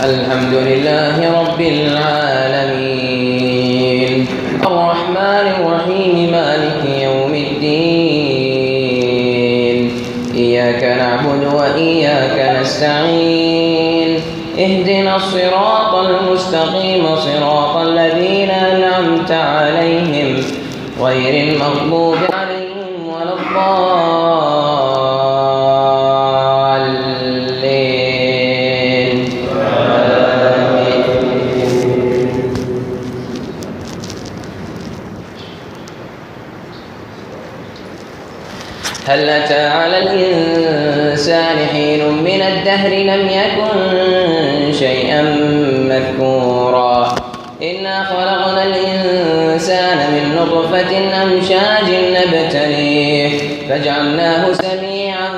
الحمد لله رب العالمين الرحمن الرحيم مالك يوم الدين إياك نعبد وإياك نستعين اهدنا الصراط المستقيم صراط الذين أنعمت عليهم غير المغضوب عليهم ولا الضالين آمين. هل أتى على الإنسان حين من الدهر لم يكن شيئا مذكورا إنا خلقنا الإنسان من نطفة أمشاج نبتليه فجعلناه سميعا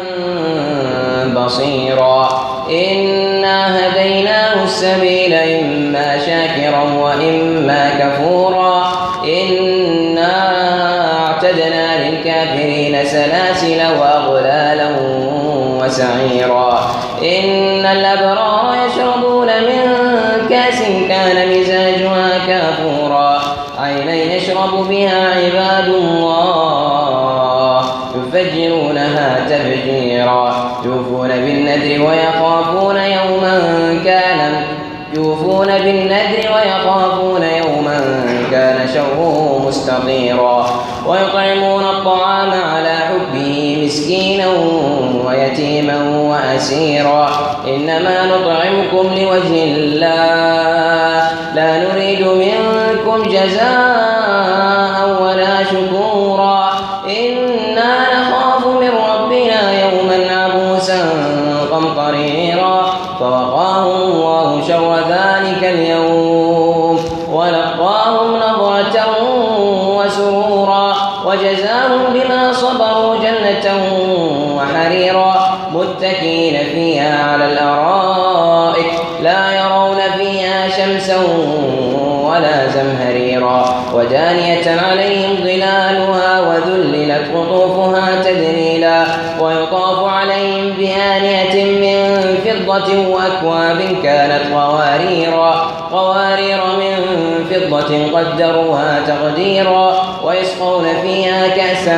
بصيرا إنا هديناه السبيل إما شاكرا وإما كفورا إنا أعتدنا للكافرين سلاسل وأغلالا وسعيرا إن الأبرار يشربون من كأس كان مزاجها كافورا عينا يشرب بها عباد الله يفجرونها تفجيرا يوفون بالنذر ويخافون يوما كان شره مستطيرا ويطعمون الطعام على حبه مسكينا ويتيما وأسيرا إنما نطعمكم لوجه الله لا نريد منكم جزاء ولا شكورا إنا نخاف من ربنا يوما عبوسا قمطريرا فوقاهم الله شر ذلك اليوم ولقاهم نضرة وسرورا وجزاهم بما صبروا جنة وحريرا متكئين فيها على الأرائك لا يرون فيها شمسا ولا زمهريرا ودانية عليهم ظلالها وذللت قطوفها تذليلا ويطاف عليهم بآنية من فضة وأكواب كانت قوارير من فضة قدروها تقديرا ويسقون فيها كأسا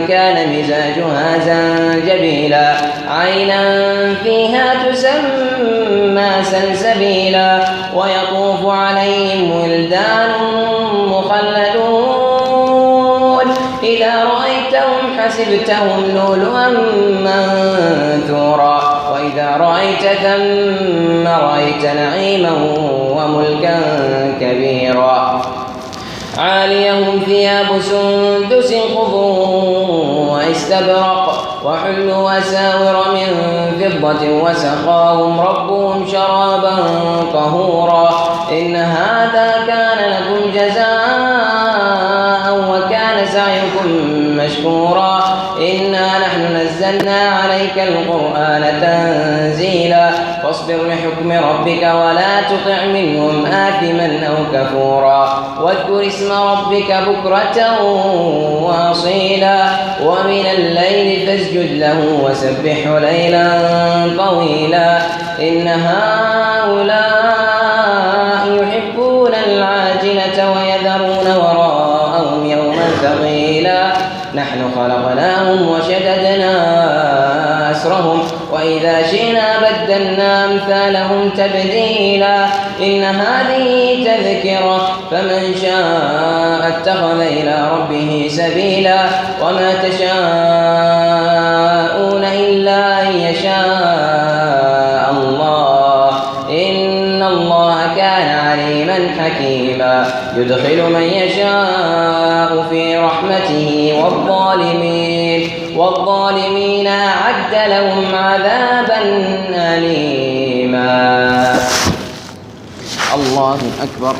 كان مزاجها زنجبيلا عينا فيها تسمى سلسبيلا ويطوف عليهم ولدان مخلدون إذا رأيتهم حسبتهم لؤلؤا منثورا وإذا رأيت ثم رأيت نعيما وملكا كبيرا عاليهم ثياب سندس خضر واستبرق وحلوا أساور من فضة وسقاهم ربهم شرابا طهورا إن هذا كان لكم جزاء وكان سعيكم مشكورا إنا نحن نزلنا عليك القرآن تنزيلا فاصبر لحكم ربك ولا تطع منهم آثما أو كفورا واذكر اسم ربك بكرة وأصيلا ومن الليل فاسجد له وسبحه ليلا طويلا إن هؤلاء يحبون العاجلة ويذرون وراءهم يوما ثقيلا نحن خلقناهم وشددنا أسرهم وإذا شئنا بدلنا أمثالهم تبديلا إن هذه تذكرة فمن شاء اتخذ إلى ربه سبيلا وما تشاءون إلا أن يشاء الله إن الله كان عليما حكيما يدخل من يشاء في رحمته والظالمين أعد لهم عذابا أليما الله أكبر.